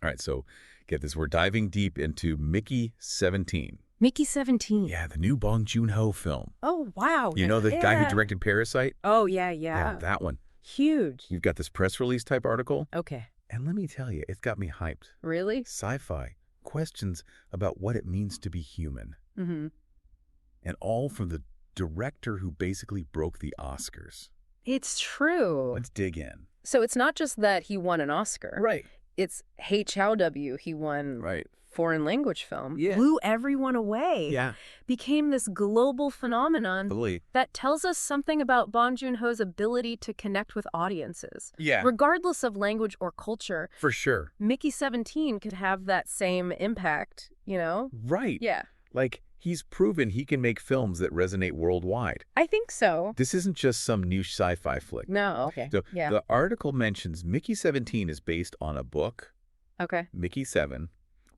All right, so get this. We're diving deep into Mickey 17. Mickey 17. Yeah, the new Bong Joon-ho film. Oh, wow. You know the guy who directed Parasite? Oh, yeah. Yeah, that one. Huge. You've got this press release type article. Okay. And let me tell you, it's got me hyped. Really? Sci-fi. Questions about what it means to be human. Mm-hmm. And all from the director who basically broke the Oscars. It's true. Let's dig in. So it's not just that he won an Oscar. Right. It's HLW. He won Right. foreign language film. Yeah. Blew everyone away. Yeah. Became this global phenomenon Totally. that tells us something about Bong Joon-ho's ability to connect with audiences. Yeah. Regardless of language or culture. For sure. Mickey 17 could have that same impact, you know? Right. Yeah. Like, he's proven he can make films that resonate worldwide. I think so. This isn't just some niche sci-fi flick. No, okay. So Yeah. the article mentions Mickey 17 is based on a book, Okay. Mickey 7,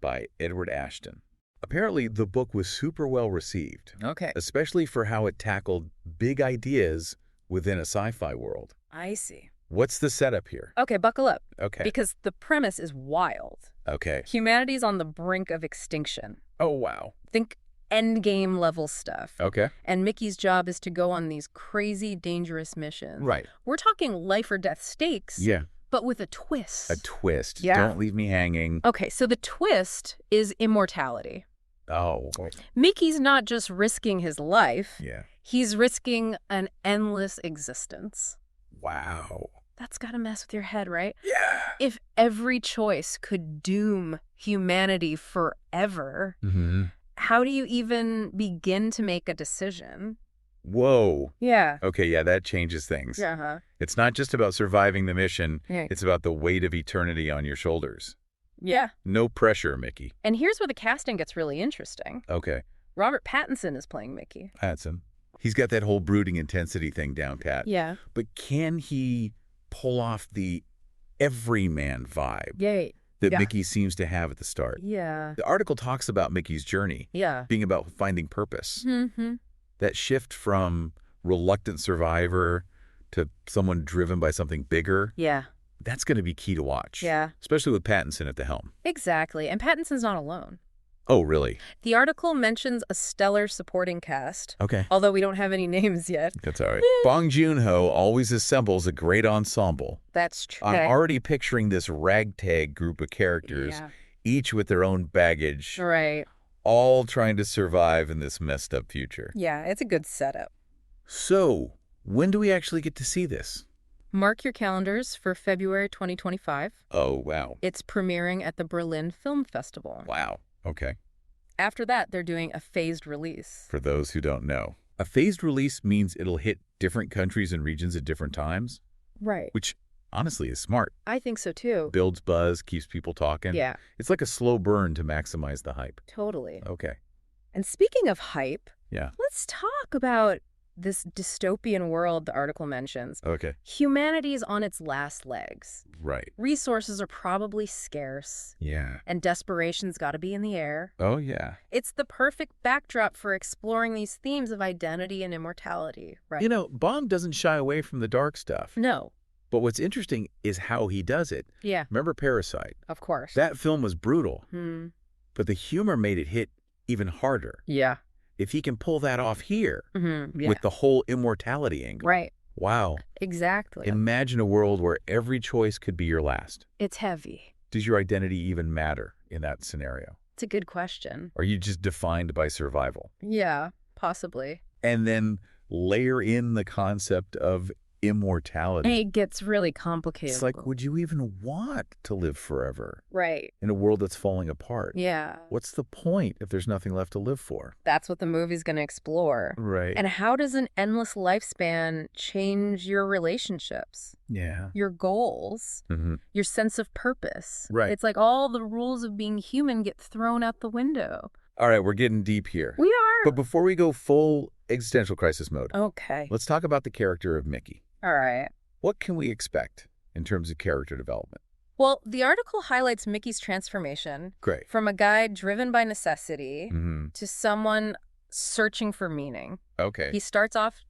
by Edward Ashton. Apparently, the book was super well received, Okay. especially for how it tackled big ideas within a sci-fi world. I see. What's the setup here? Okay, buckle up. Okay. Because the premise is wild. Okay. Humanity's on the brink of extinction. Oh, wow. Think endgame level stuff. Okay. And Mickey's job is to go on these crazy, dangerous missions. Right. We're talking life or death stakes. Yeah. But with a twist. A twist. Yeah. Don't leave me hanging. Okay, so the twist is immortality. Oh. Mickey's not just risking his life. Yeah. He's risking an endless existence. Wow. That's gotta mess with your head, right? Yeah. If every choice could doom humanity forever, Mm-hmm. how do you even begin to make a decision? Whoa. Yeah. Okay, yeah, that changes things. Yeah. It's not just about surviving the mission. Yeah. It's about the weight of eternity on your shoulders. Yeah. No pressure, Mickey. And here's where the casting gets really interesting. Okay, Robert Pattinson is playing Mickey. that's him. He's got that whole brooding intensity thing down pat. Yeah. But can he pull off the everyman vibe Yay. that Yeah. Mickey seems to have at the start? Yeah. The article talks about Mickey's journey Yeah. being about finding purpose. Mm-hmm. That shift from reluctant survivor to someone driven by something bigger, Yeah. that's going to be key to watch. Yeah. Especially with Pattinson at the helm. Exactly. And Pattinson's not alone. Oh, really? The article mentions a stellar supporting cast, Okay. although we don't have any names yet. That's all right. Bong Joon-ho always assembles a great ensemble. That's true. I'm already picturing this ragtag group of characters, Yeah. each with their own baggage, Right. all trying to survive in this messed up future. Yeah, it's a good setup. So, when do we actually get to see this? Mark your calendars for February 2025. Oh, wow. It's premiering at the Berlin Film Festival. Wow. Okay. After that, they're doing a phased release. For those who don't know, a phased release means it'll hit different countries and regions at different times, Right. which honestly is smart. I think so too. Builds buzz, keeps people talking. Yeah, It's like a slow burn to maximize the hype. totally. Okay. And speaking of hype, Yeah. let's talk about this dystopian world the article mentions. Okay. Humanity's on its last legs. Right. Resources are probably scarce, Yeah. and desperation's got to be in the air. Oh, yeah. It's the perfect backdrop for exploring these themes of identity and immortality, right? You know, Bong doesn't shy away from the dark stuff. No. But what's interesting is how he does it. Yeah, Remember Parasite? of course. That film was brutal, But but the humor made it hit even harder. yeah. If he can pull that off here Yeah. with the whole immortality angle. Right. Wow. Exactly. Imagine a world where every choice could be your last. It's heavy. Does your identity even matter in that scenario? It's a good question. Are you just defined by survival? Yeah, possibly. And then layer in the concept of immortality. It gets really complicated. It's like, would you even want to live forever Right. in a world that's falling apart? Yeah. What's the point if there's nothing left to live for? That's what the movie's going to explore. Right. And how does an endless lifespan change your relationships, Yeah. your goals, Mm-hmm. your sense of purpose? Right. It's like all the rules of being human get thrown out the window. All right, we're getting deep here. We are. But before we go full existential crisis mode, Okay. let's talk about the character of Mickey. All right. What can we expect in terms of character development? Well, the article highlights Mickey's transformation Great. from a guy driven by necessity Mm-hmm. to someone searching for meaning. Okay. He starts off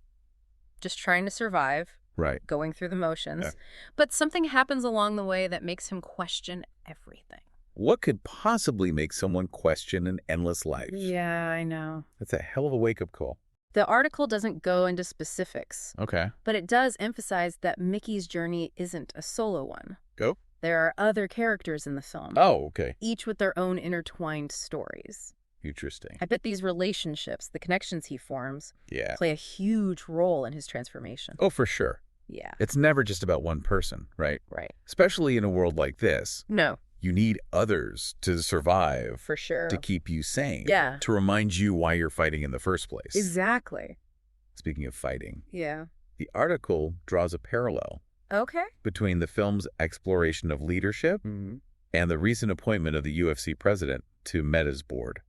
just trying to survive, Right. going through the motions, Yeah. but something happens along the way that makes him question everything. What could possibly make someone question an endless life? Yeah, I know. That's a hell of a wake-up call. The article doesn't go into specifics, Okay. but it does emphasize that Mickey's journey isn't a solo one. Go. There are other characters in the film, Oh, okay. each with their own intertwined stories. Interesting. I bet these relationships, the connections he forms, Yeah. play a huge role in his transformation. Oh, for sure. Yeah. It's never just about one person, right? Right. Especially in a world like this. No, You need others to survive, for sure. to keep you sane. Yeah. To remind you why you're fighting in the first place. Exactly. Speaking of fighting, Yeah. the article draws a parallel Okay. between the film's exploration of leadership and the recent appointment of the UFC president to Meta's board.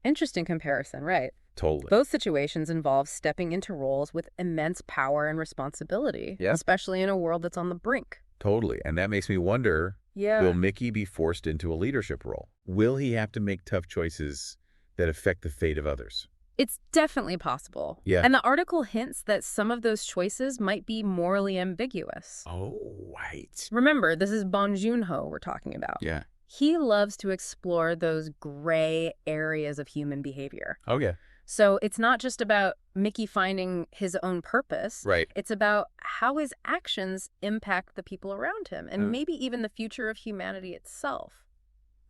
Interesting comparison, right? Totally. Both situations involve stepping into roles with immense power and responsibility, Yeah. especially in a world that's on the brink. Totally. And that makes me wonder, Yeah. will Mickey be forced into a leadership role? Will he have to make tough choices that affect the fate of others? It's definitely possible. Yeah. And the article hints that some of those choices might be morally ambiguous. Oh, right. Remember, this is Bong Joon-ho we're talking about. Yeah. He loves to explore those gray areas of human behavior. Oh, yeah. So it's not just about Mickey finding his own purpose. Right. It's about how his actions impact the people around him and maybe even the future of humanity itself.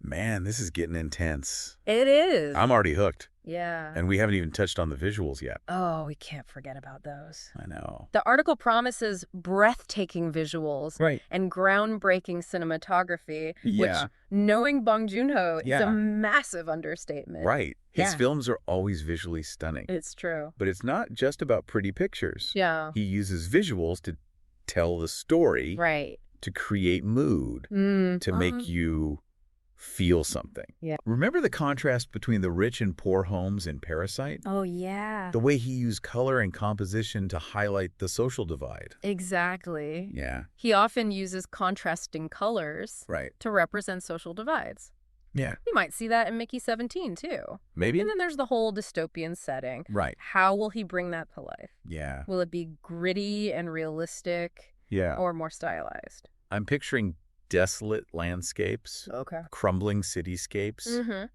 Man, this is getting intense. It is. I'm already hooked. Yeah. And we haven't even touched on the visuals yet. Oh, we can't forget about those. I know. The article promises breathtaking visuals Right. and groundbreaking cinematography, Yeah. which, knowing Bong Joon-ho, is Yeah. a massive understatement. Right. His Yeah. films are always visually stunning. It's true. But it's not just about pretty pictures. Yeah. He uses visuals to tell the story, Right. to create mood, to make you feel something. Yeah. Remember the contrast between the rich and poor homes in Parasite? Oh, yeah. The way he used color and composition to highlight the social divide. Exactly. Yeah. He often uses contrasting colors Right. to represent social divides. Yeah. You might see that in Mickey 17, too. Maybe? And then there's the whole dystopian setting. Right. How will he bring that to life? Yeah. Will it be gritty and realistic Yeah. or more stylized? I'm picturing desolate landscapes, Okay. crumbling cityscapes, Mm-hmm.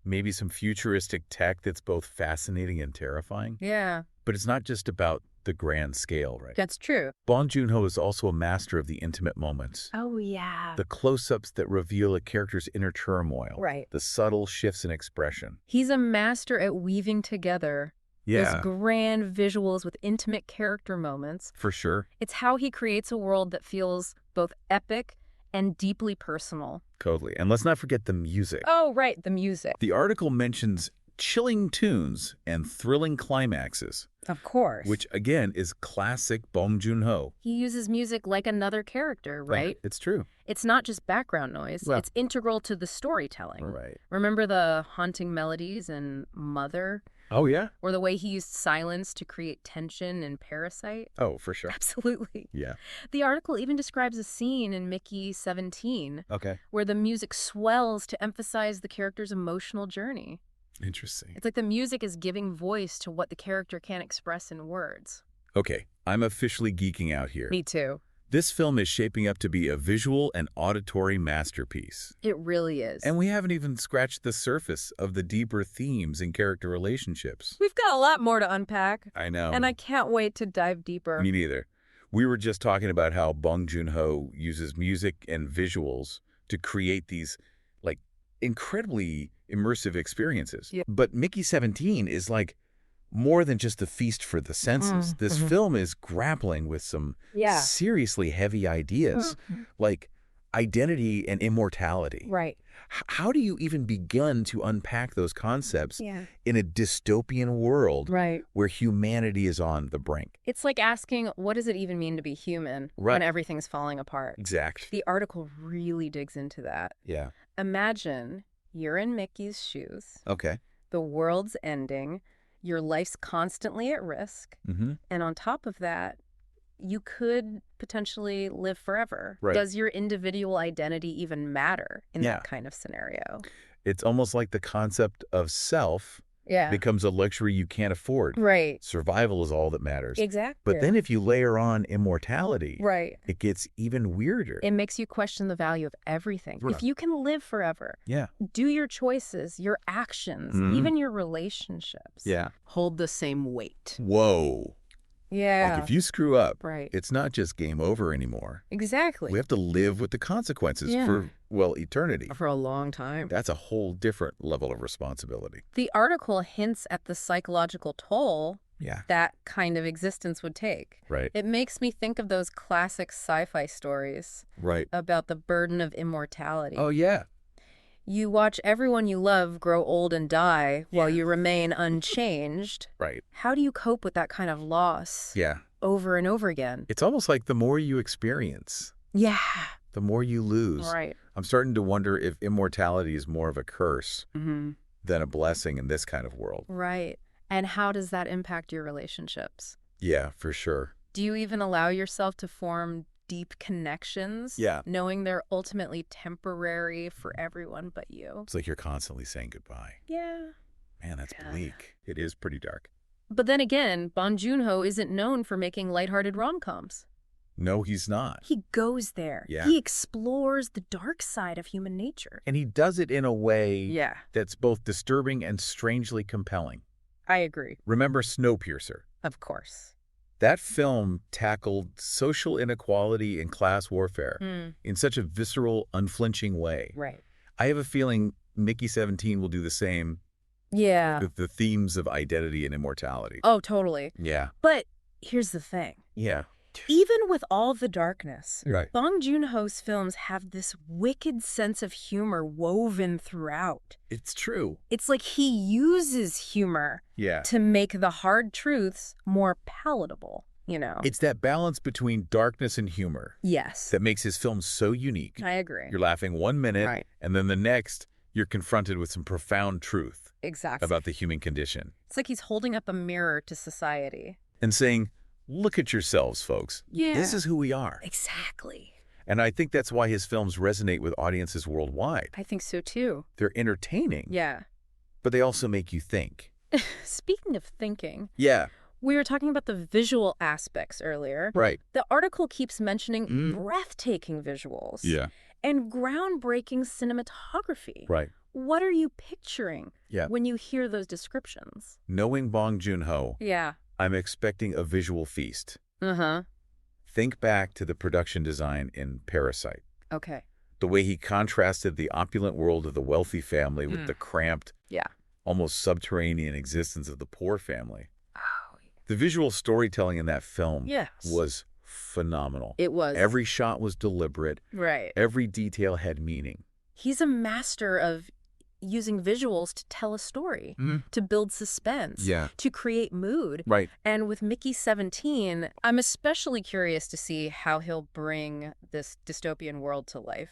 maybe some futuristic tech that's both fascinating and terrifying. Yeah, But it's not just about the grand scale, right? that's true. Bong Joon-ho is also a master of the intimate moments. Oh, yeah. The close-ups that reveal a character's inner turmoil. Right. The subtle shifts in expression. He's a master at weaving together those grand visuals with intimate character moments. For sure. It's how he creates a world that feels both epic and deeply personal. Totally. And let's not forget the music. Oh, right, the music. The article mentions chilling tunes and thrilling climaxes, Of course. which again is classic Bong Joon-ho. He uses music like another character, right? It's true. It's not just background noise. Well- It's integral to the storytelling. Right. Remember the haunting melodies in Mother? Oh, yeah? Or the way he used silence to create tension in Parasite? Oh, for sure. Absolutely. Yeah. The article even describes a scene in Mickey 17 Okay. where the music swells to emphasize the character's emotional journey. Interesting. It's like the music is giving voice to what the character can't express in words. Okay, I'm officially geeking out here. Me too. This film is shaping up to be a visual and auditory masterpiece. It really is. And we haven't even scratched the surface of the deeper themes and character relationships. We've got a lot more to unpack. I know. And I can't wait to dive deeper. Me neither. We were just talking about how Bong Joon-ho uses music and visuals to create these, like, incredibly immersive experiences. Yeah. But Mickey 17 is like more than just a feast for the senses. This film is grappling with some seriously heavy ideas, like identity and immortality. Right. How do you even begin to unpack those concepts Yeah. in a dystopian world Right. where humanity is on the brink? It's like asking, what does it even mean to be human Right. when everything's falling apart? Exactly. The article really digs into that. Yeah. Imagine you're in Mickey's shoes. Okay. The world's ending. Your life's constantly at risk. Mm-hmm. And on top of that, you could potentially live forever. Right. Does your individual identity even matter in Yeah. that kind of scenario? It's almost like the concept of self becomes a luxury you can't afford. Right. Survival is all that matters. Exactly. But then if you layer on immortality, right. it gets even weirder. It makes you question the value of everything. Right. If you can live forever, do your choices, your actions, even your relationships hold the same weight. Whoa. Yeah. Like if you screw up, right. it's not just game over anymore. Exactly. We have to live with the consequences for, well, eternity. For a long time. That's a whole different level of responsibility. The article hints at the psychological toll that kind of existence would take. Right. It makes me think of those classic sci-fi stories about the burden of immortality. Oh, yeah. You watch everyone you love grow old and die while you remain unchanged. Right. How do you cope with that kind of loss? Over and over again. It's almost like the more you experience, the more you lose. Right. I'm starting to wonder if immortality is more of a curse than a blessing in this kind of world. Right. And how does that impact your relationships? Yeah, for sure. Do you even allow yourself to form deep connections? Knowing they're ultimately temporary for everyone but you? It's like you're constantly saying goodbye. Yeah. Man, that's bleak. It is pretty dark. But then again, Bong Joon-ho isn't known for making lighthearted rom-coms. No, he's not. He goes there. He explores the dark side of human nature. And he does it in a way that's both disturbing and strangely compelling. I agree. Remember Snowpiercer? Of course. That film tackled social inequality and class warfare in such a visceral, unflinching way. Right. I have a feeling Mickey 17 will do the same with the themes of identity and immortality. Oh, totally. Yeah. But here's the thing. Yeah. Even with all the darkness, right. Bong Joon-ho's films have this wicked sense of humor woven throughout. It's true. It's like he uses humor to make the hard truths more palatable, you know? It's that balance between darkness and humor. Yes. That makes his films so unique. I agree. You're laughing 1 minute, and then the next, you're confronted with some profound truth. Exactly. About the human condition. It's like he's holding up a mirror to society. And saying, look at yourselves, folks. Yeah. This is who we are. Exactly. And I think that's why his films resonate with audiences worldwide. I think so, too. They're entertaining. Yeah. But they also make you think. Speaking of thinking. Yeah. We were talking about the visual aspects earlier. Right. The article keeps mentioning breathtaking visuals. Yeah. And groundbreaking cinematography. Right. What are you picturing when you hear those descriptions? Knowing Bong Joon-ho, I'm expecting a visual feast. Think back to the production design in Parasite. Okay. The way he contrasted the opulent world of the wealthy family with the cramped, almost subterranean existence of the poor family. Oh. The visual storytelling in that film was phenomenal. It was. Every shot was deliberate. Right. Every detail had meaning. He's a master of using visuals to tell a story, to build suspense, to create mood. Right. And with Mickey 17, I'm especially curious to see how he'll bring this dystopian world to life.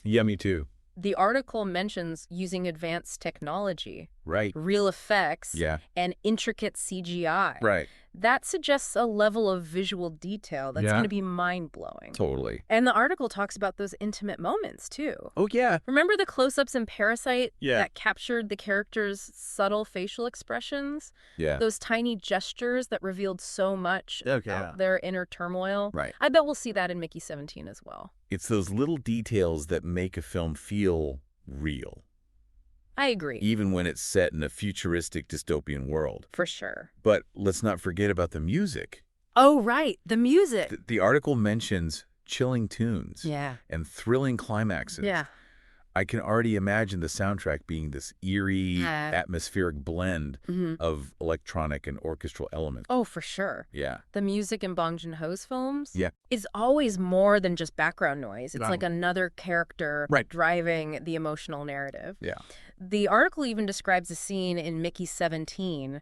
Yeah, me too. The article mentions using advanced technology, real effects, and intricate CGI. Right. That suggests a level of visual detail that's going to be mind-blowing. Totally. And the article talks about those intimate moments, too. Oh, yeah. Remember the close-ups in Parasite that captured the characters' subtle facial expressions? Yeah. Those tiny gestures that revealed so much about their inner turmoil? Right. I bet we'll see that in Mickey 17 as well. It's those little details that make a film feel real. I agree. Even when it's set in a futuristic dystopian world. For sure. But let's not forget about the music. Oh, right. The music. The article mentions chilling tunes and thrilling climaxes. Yeah. I can already imagine the soundtrack being this eerie, atmospheric blend of electronic and orchestral elements. Oh, for sure. Yeah. The music in Bong Joon-ho's films is always more than just background noise. It's like another character driving the emotional narrative. Yeah. The article even describes a scene in Mickey 17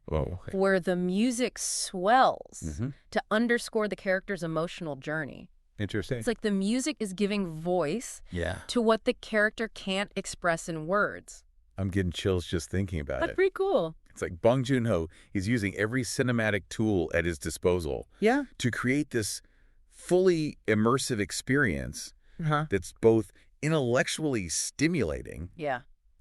where the music swells to underscore the character's emotional journey. Interesting. It's like the music is giving voice to what the character can't express in words. I'm getting chills just thinking about it. That's pretty cool. It's like Bong Joon-ho is using every cinematic tool at his disposal to create this fully immersive experience that's both intellectually stimulating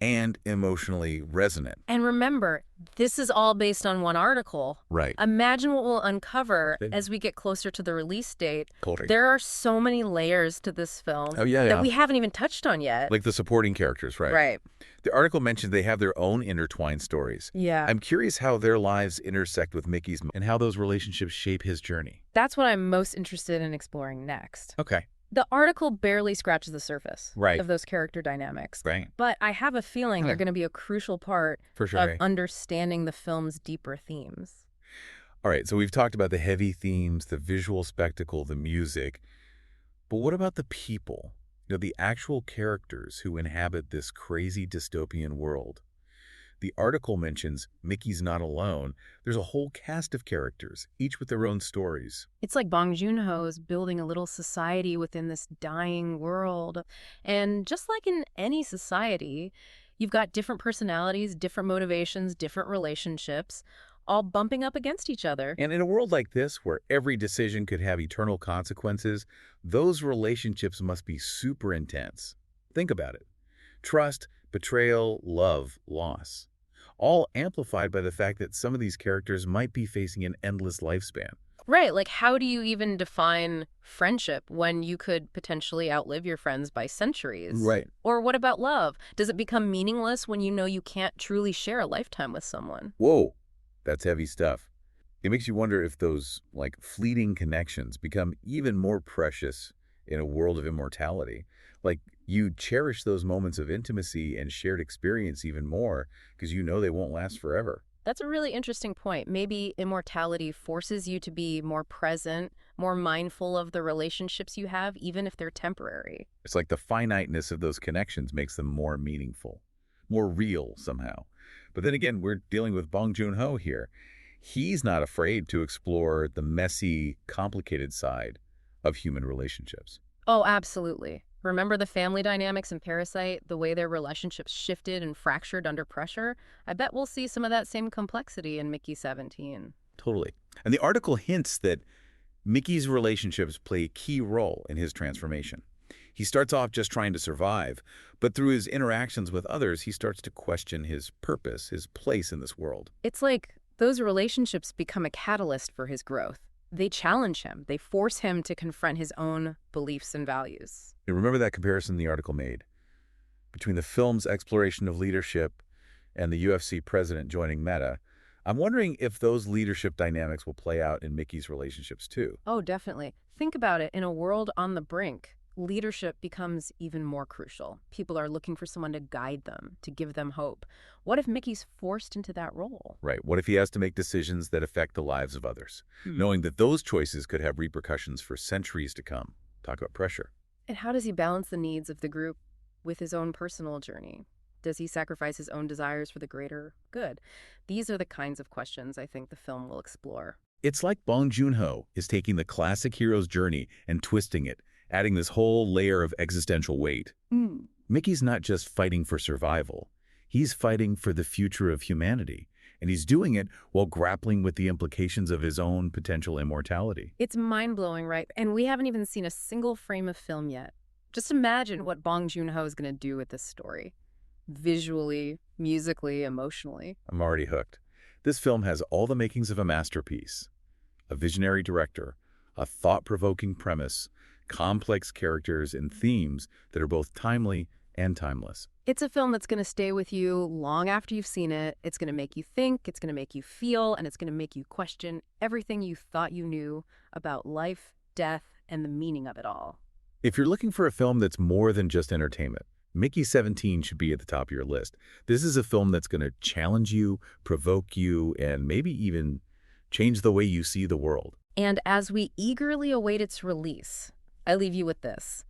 and emotionally resonant. And remember, this is all based on one article. Right. Imagine what we'll uncover as we get closer to the release date. There are so many layers to this film that we haven't even touched on yet. Like the supporting characters, right? Right. The article mentioned they have their own intertwined stories. Yeah. I'm curious how their lives intersect with Mickey's and how those relationships shape his journey. That's what I'm most interested in exploring next. Okay. The article barely scratches the surface of those character dynamics. Right. But I have a feeling they're going to be a crucial part of understanding the film's deeper themes. All right, so we've talked about the heavy themes, the visual spectacle, the music. But what about the people? The actual characters who inhabit this crazy dystopian world. The article mentions Mickey's not alone. There's a whole cast of characters, each with their own stories. It's like Bong Joon-ho is building a little society within this dying world. And just like in any society, you've got different personalities, different motivations, different relationships, all bumping up against each other. And in a world like this, where every decision could have eternal consequences, those relationships must be super intense. Think about it. Trust, betrayal, love, loss. All amplified by the fact that some of these characters might be facing an endless lifespan. Right, like how do you even define friendship when you could potentially outlive your friends by centuries? Right. Or what about love? Does it become meaningless when you know you can't truly share a lifetime with someone? Whoa, that's heavy stuff. It makes you wonder if those, fleeting connections become even more precious in a world of immortality. Like, you cherish those moments of intimacy and shared experience even more because you know they won't last forever. That's a really interesting point. Maybe immortality forces you to be more present, more mindful of the relationships you have, even if they're temporary. It's like the finiteness of those connections makes them more meaningful, more real somehow. But then again, we're dealing with Bong Joon-ho here. He's not afraid to explore the messy, complicated side of human relationships. Oh, absolutely. Remember the family dynamics in Parasite, the way their relationships shifted and fractured under pressure? I bet we'll see some of that same complexity in Mickey 17. Totally. And the article hints that Mickey's relationships play a key role in his transformation. He starts off just trying to survive, but through his interactions with others, he starts to question his purpose, his place in this world. It's like those relationships become a catalyst for his growth. They challenge him. They force him to confront his own beliefs and values. You remember that comparison the article made between the film's exploration of leadership and the UFC president joining Meta? I'm wondering if those leadership dynamics will play out in Mickey's relationships too. Oh, definitely. Think about it. In a world on the brink, leadership becomes even more crucial. People are looking for someone to guide them, to give them hope. What if Mickey's forced into that role? Right. What if he has to make decisions that affect the lives of others, knowing that those choices could have repercussions for centuries to come? Talk about pressure. And how does he balance the needs of the group with his own personal journey? Does he sacrifice his own desires for the greater good? These are the kinds of questions I think the film will explore. It's like Bong Joon-ho is taking the classic hero's journey and twisting it, adding this whole layer of existential weight. Mickey's not just fighting for survival. He's fighting for the future of humanity. And he's doing it while grappling with the implications of his own potential immortality. It's mind-blowing, right? And we haven't even seen a single frame of film yet. Just imagine what Bong Joon-ho is going to do with this story. Visually, musically, emotionally. I'm already hooked. This film has all the makings of a masterpiece. A visionary director, a thought-provoking premise, complex characters and themes that are both timely and timeless. It's a film that's going to stay with you long after you've seen it. It's going to make you think, it's going to make you feel, and it's going to make you question everything you thought you knew about life, death, and the meaning of it all. If you're looking for a film that's more than just entertainment, Mickey 17 should be at the top of your list. This is a film that's going to challenge you, provoke you, and maybe even change the way you see the world. And as we eagerly await its release, I leave you with this.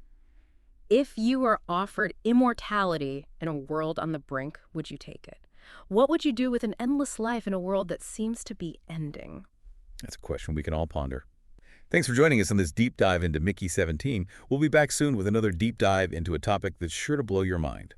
If you were offered immortality in a world on the brink, would you take it? What would you do with an endless life in a world that seems to be ending? That's a question we can all ponder. Thanks for joining us on this deep dive into Mickey 17. We'll be back soon with another deep dive into a topic that's sure to blow your mind.